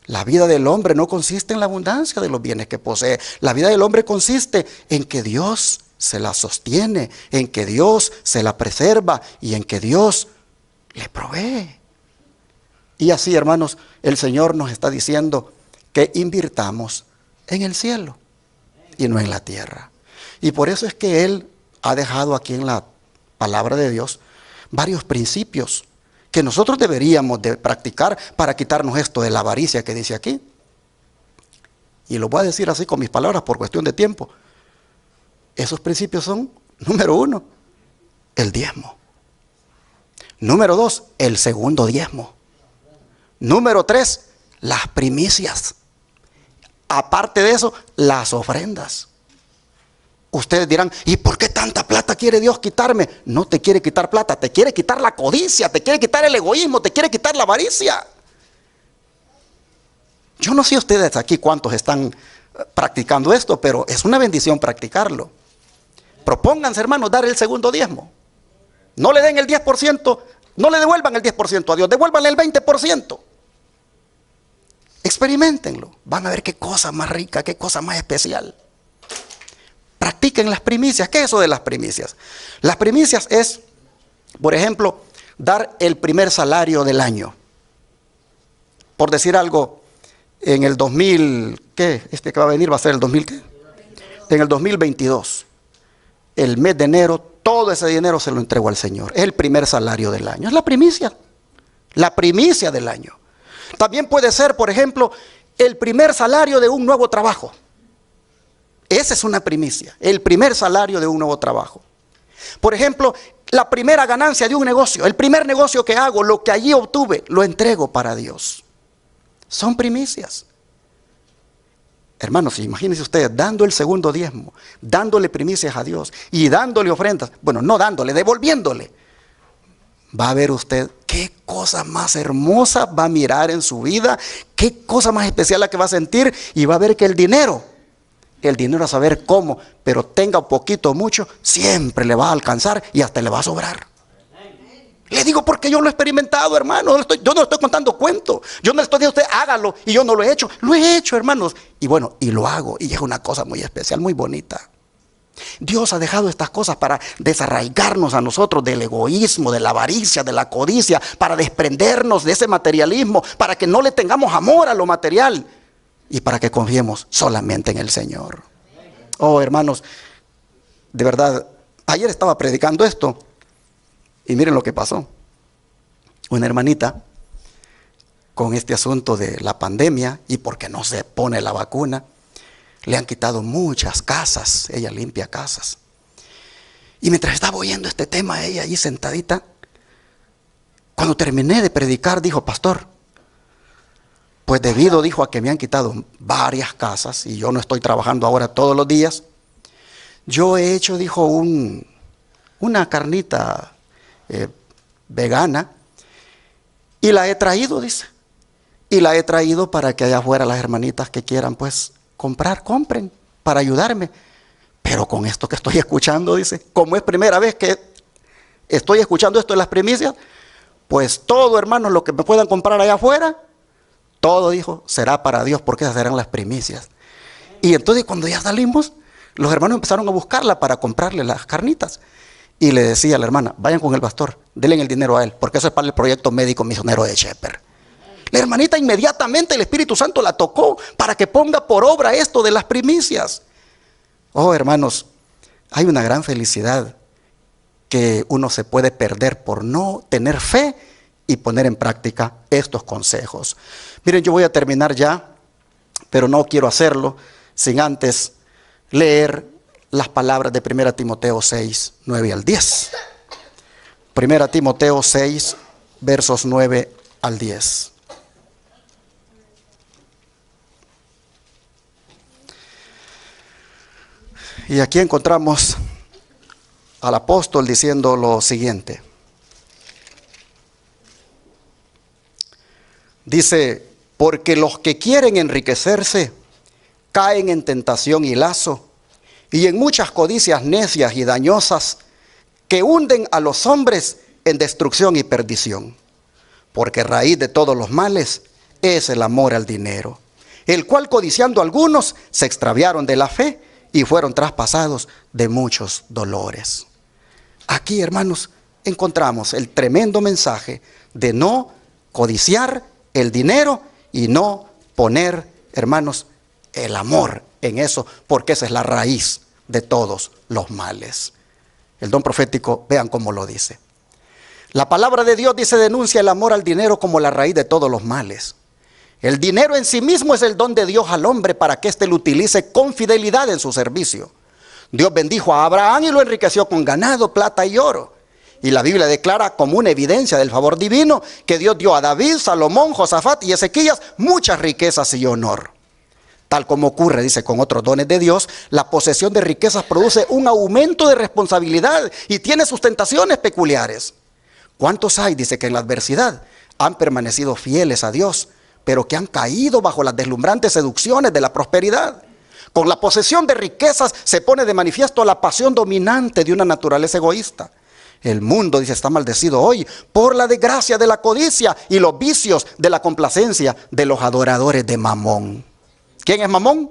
La vida del hombre no consiste en la abundancia de los bienes que posee. La vida del hombre consiste en que Dios se la sostiene, en que Dios se la preserva y en que Dios le provee. Y así, hermanos, el Señor nos está diciendo que invirtamos en el cielo y no en la tierra. Y por eso es que Él ha dejado aquí en la palabra de Dios varios principios que nosotros deberíamos de practicar para quitarnos esto de la avaricia que dice aquí. Y lo voy a decir así con mis palabras por cuestión de tiempo. Esos principios son, número 1, el diezmo. Número 2, el segundo diezmo. Número 3, las primicias. Aparte de eso, las ofrendas. Ustedes dirán, ¿y por qué tanta plata quiere Dios quitarme? No te quiere quitar plata, te quiere quitar la codicia, te quiere quitar el egoísmo, te quiere quitar la avaricia. Yo no sé ustedes aquí cuántos están practicando esto, pero es una bendición practicarlo. Propónganse, hermanos, dar el segundo diezmo. No le den el 10%, no le devuelvan el 10% a Dios, devuélvanle el 20%. Experiméntenlo, van a ver qué cosa más rica, qué cosa más especial. Practiquen las primicias. ¿Qué es eso de las primicias? Las primicias es, por ejemplo, dar el primer salario del año. Por decir algo, en el 2000, ¿qué? Este que va a venir va a ser el 2000, ¿qué? En el 2022, el mes de enero, todo ese dinero se lo entrego al Señor. Es el primer salario del año. Es la primicia del año. También puede ser, por ejemplo, el primer salario de un nuevo trabajo. Esa es una primicia, el primer salario de un nuevo trabajo. Por ejemplo, la primera ganancia de un negocio, el primer negocio que hago, lo que allí obtuve, lo entrego para Dios. Son primicias. Hermanos, imagínense ustedes dando el segundo diezmo, dándole primicias a Dios y dándole ofrendas. Bueno, no dándole, devolviéndole. Va a ver usted qué cosa más hermosa va a mirar en su vida, qué cosa más especial la que va a sentir, y va a ver que el dinero a saber cómo, pero tenga poquito o mucho, siempre le va a alcanzar y hasta le va a sobrar. Le digo porque yo lo he experimentado, hermano. Yo no le estoy contando cuentos. Yo no le estoy diciendo a usted hágalo y yo no lo he hecho. Lo he hecho, hermanos. Y bueno, y lo hago. Y es una cosa muy especial, muy bonita. Dios ha dejado estas cosas para desarraigarnos a nosotros del egoísmo, de la avaricia, de la codicia, para desprendernos de ese materialismo, para que no le tengamos amor a lo material y para que confiemos solamente en el Señor. Oh, hermanos, de verdad, ayer estaba predicando esto y miren lo que pasó. Una hermanita, con este asunto de la pandemia y porque no se pone la vacuna, le han quitado muchas casas. Ella limpia casas. Y mientras estaba oyendo este tema, ella allí sentadita, cuando terminé de predicar, dijo: pastor, pues debido, dijo, a que me han quitado varias casas y yo no estoy trabajando ahora todos los días, yo he hecho, dijo, una carnita vegana y la he traído, dice. Y la he traído para que allá afuera las hermanitas que quieran pues compren para ayudarme. Pero con esto que estoy escuchando, dice, como es primera vez que estoy escuchando esto en las primicias, pues todo, hermanos, lo que me puedan comprar allá afuera, todo, dijo, será para Dios, porque esas serán las primicias. Y entonces cuando ya salimos, los hermanos empezaron a buscarla para comprarle las carnitas. Y le decía a la hermana: vayan con el pastor, denle el dinero a él, porque eso es para el proyecto médico misionero de Shepherd. La hermanita inmediatamente el Espíritu Santo la tocó para que ponga por obra esto de las primicias. Oh, hermanos, hay una gran felicidad que uno se puede perder por no tener fe y poner en práctica estos consejos. Miren, yo voy a terminar ya, pero no quiero hacerlo sin antes leer las palabras de 1 Timoteo 6, 9 al 10. 1 Timoteo 6, versos 9 al 10. Y aquí encontramos al apóstol diciendo lo siguiente. Dice: porque los que quieren enriquecerse caen en tentación y lazo, y en muchas codicias necias y dañosas que hunden a los hombres en destrucción y perdición. Porque raíz de todos los males es el amor al dinero, el cual codiciando algunos se extraviaron de la fe y fueron traspasados de muchos dolores. Aquí, hermanos, encontramos el tremendo mensaje de no codiciar el dinero y no poner, hermanos, el amor en eso, porque esa es la raíz de todos los males. El don profético, vean cómo lo dice. La palabra de Dios dice, denuncia el amor al dinero como la raíz de todos los males. El dinero en sí mismo es el don de Dios al hombre para que éste lo utilice con fidelidad en su servicio. Dios bendijo a Abraham y lo enriqueció con ganado, plata y oro. Y la Biblia declara como una evidencia del favor divino que Dios dio a David, Salomón, Josafat y Ezequías muchas riquezas y honor. Tal como ocurre, dice, con otros dones de Dios, la posesión de riquezas produce un aumento de responsabilidad y tiene sustentaciones peculiares. ¿Cuántos hay, dice, que en la adversidad han permanecido fieles a Dios, pero que han caído bajo las deslumbrantes seducciones de la prosperidad? Con la posesión de riquezas se pone de manifiesto la pasión dominante de una naturaleza egoísta. El mundo, dice, está maldecido hoy por la desgracia de la codicia y los vicios de la complacencia de los adoradores de Mamón. ¿Quién es Mamón?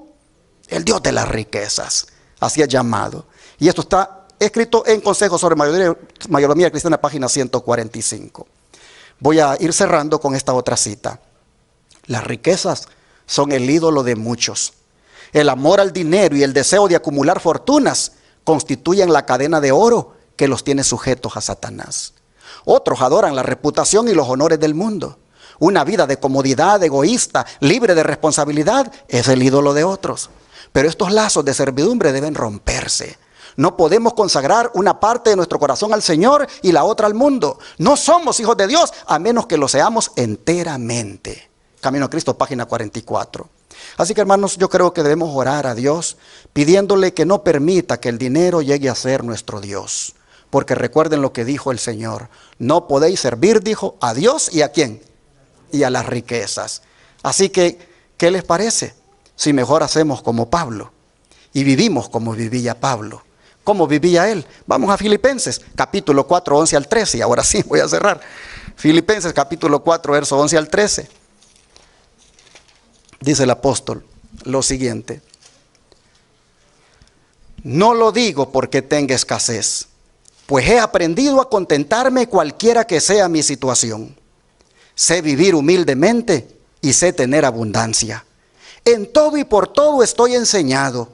El Dios de las riquezas, así es llamado. Y esto está escrito en Consejos sobre Mayordomía Cristiana, página 145. Voy a ir cerrando con esta otra cita. Las riquezas son el ídolo de muchos. El amor al dinero y el deseo de acumular fortunas constituyen la cadena de oro que los tiene sujetos a Satanás. Otros adoran la reputación y los honores del mundo. Una vida de comodidad, egoísta, libre de responsabilidad, es el ídolo de otros. Pero estos lazos de servidumbre deben romperse. No podemos consagrar una parte de nuestro corazón al Señor y la otra al mundo. No somos hijos de Dios a menos que lo seamos enteramente. Camino a Cristo, página 44. Así que, hermanos, yo creo que debemos orar a Dios pidiéndole que no permita que el dinero llegue a ser nuestro Dios. Porque recuerden lo que dijo el Señor. No podéis servir, dijo, a Dios y ¿a quién? Y a las riquezas. Así que, ¿qué les parece? Si mejor hacemos como Pablo y vivimos como vivía Pablo. ¿Cómo vivía él? Vamos a Filipenses, capítulo 4, 11 al 13. Y ahora sí, voy a cerrar. Filipenses, capítulo 4, verso 11 al 13. Dice el apóstol lo siguiente. No lo digo porque tenga escasez, pues he aprendido a contentarme cualquiera que sea mi situación. Sé vivir humildemente y sé tener abundancia. En todo y por todo estoy enseñado,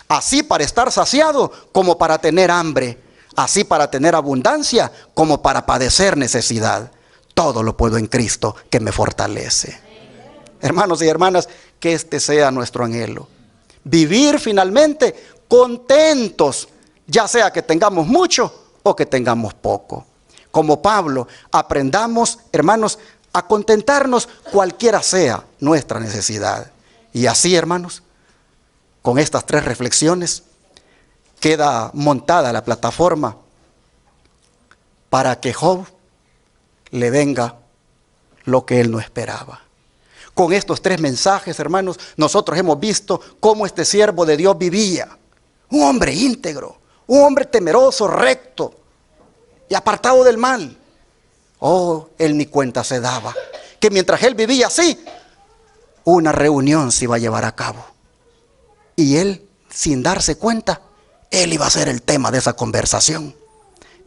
así para estar saciado como para tener hambre, así para tener abundancia como para padecer necesidad. todo lo puedo en Cristo que me fortalece. Hermanos y hermanas, que este sea nuestro anhelo. Vivir finalmente contentos, ya sea que tengamos mucho o que tengamos poco. Como Pablo, aprendamos, hermanos, a contentarnos cualquiera sea nuestra necesidad. Y así, hermanos, con estas 3 reflexiones, queda montada la plataforma para que Job le venga lo que él no esperaba. Con estos 3 mensajes, hermanos, nosotros hemos visto cómo este siervo de Dios vivía. Un hombre íntegro, un hombre temeroso, recto y apartado del mal. Oh, él ni cuenta se daba que mientras él vivía así, una reunión se iba a llevar a cabo. Y él, sin darse cuenta, él iba a ser el tema de esa conversación.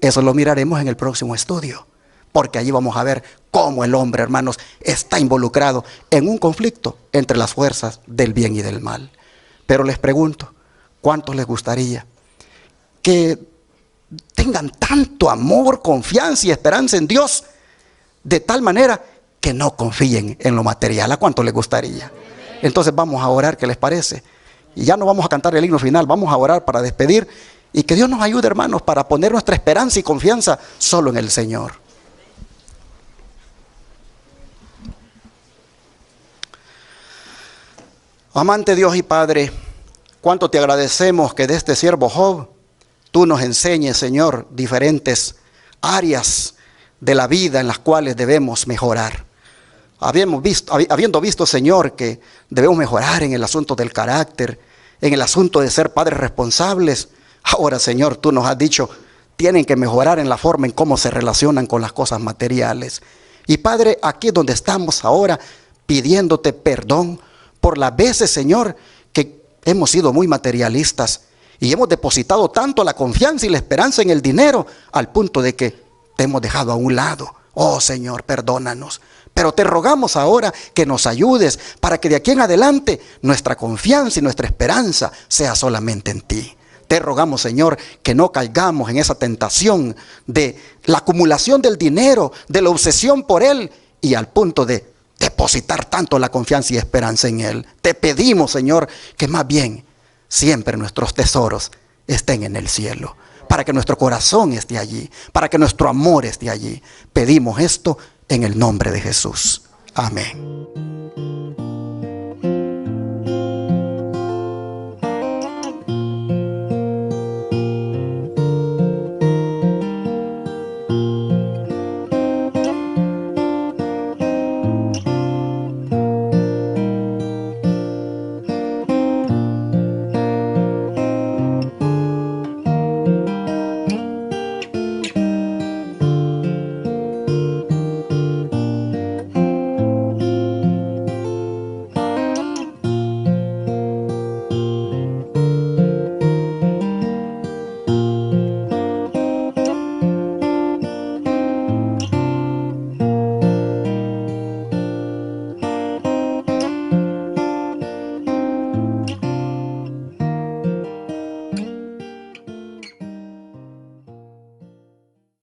Eso lo miraremos en el próximo estudio, porque allí vamos a ver cómo el hombre, hermanos, está involucrado en un conflicto entre las fuerzas del bien y del mal. Pero les pregunto, ¿cuántos les gustaría que tengan tanto amor, confianza y esperanza en Dios, de tal manera que no confíen en lo material? ¿A cuánto les gustaría? Entonces vamos a orar, ¿qué les parece? Y ya no vamos a cantar el himno final, vamos a orar para despedir y que Dios nos ayude, hermanos, para poner nuestra esperanza y confianza solo en el Señor. Amante Dios y Padre, cuánto te agradecemos que de este siervo Job tú nos enseñes, Señor, diferentes áreas de la vida en las cuales debemos mejorar. Habiendo visto, Señor, que debemos mejorar en el asunto del carácter, en el asunto de ser padres responsables, ahora, Señor, tú nos has dicho, tienen que mejorar en la forma en cómo se relacionan con las cosas materiales. Y Padre, aquí es donde estamos ahora pidiéndote perdón por las veces, Señor, que hemos sido muy materialistas y hemos depositado tanto la confianza y la esperanza en el dinero al punto de que te hemos dejado a un lado. Oh Señor, perdónanos. Pero te rogamos ahora que nos ayudes para que de aquí en adelante nuestra confianza y nuestra esperanza sea solamente en ti. Te rogamos, Señor, que no caigamos en esa tentación de la acumulación del dinero, de la obsesión por él y al punto de depositar tanto la confianza y esperanza en él. Te pedimos, Señor, que más bien siempre nuestros tesoros estén en el cielo, para que nuestro corazón esté allí, para que nuestro amor esté allí. Pedimos esto en el nombre de Jesús. Amén.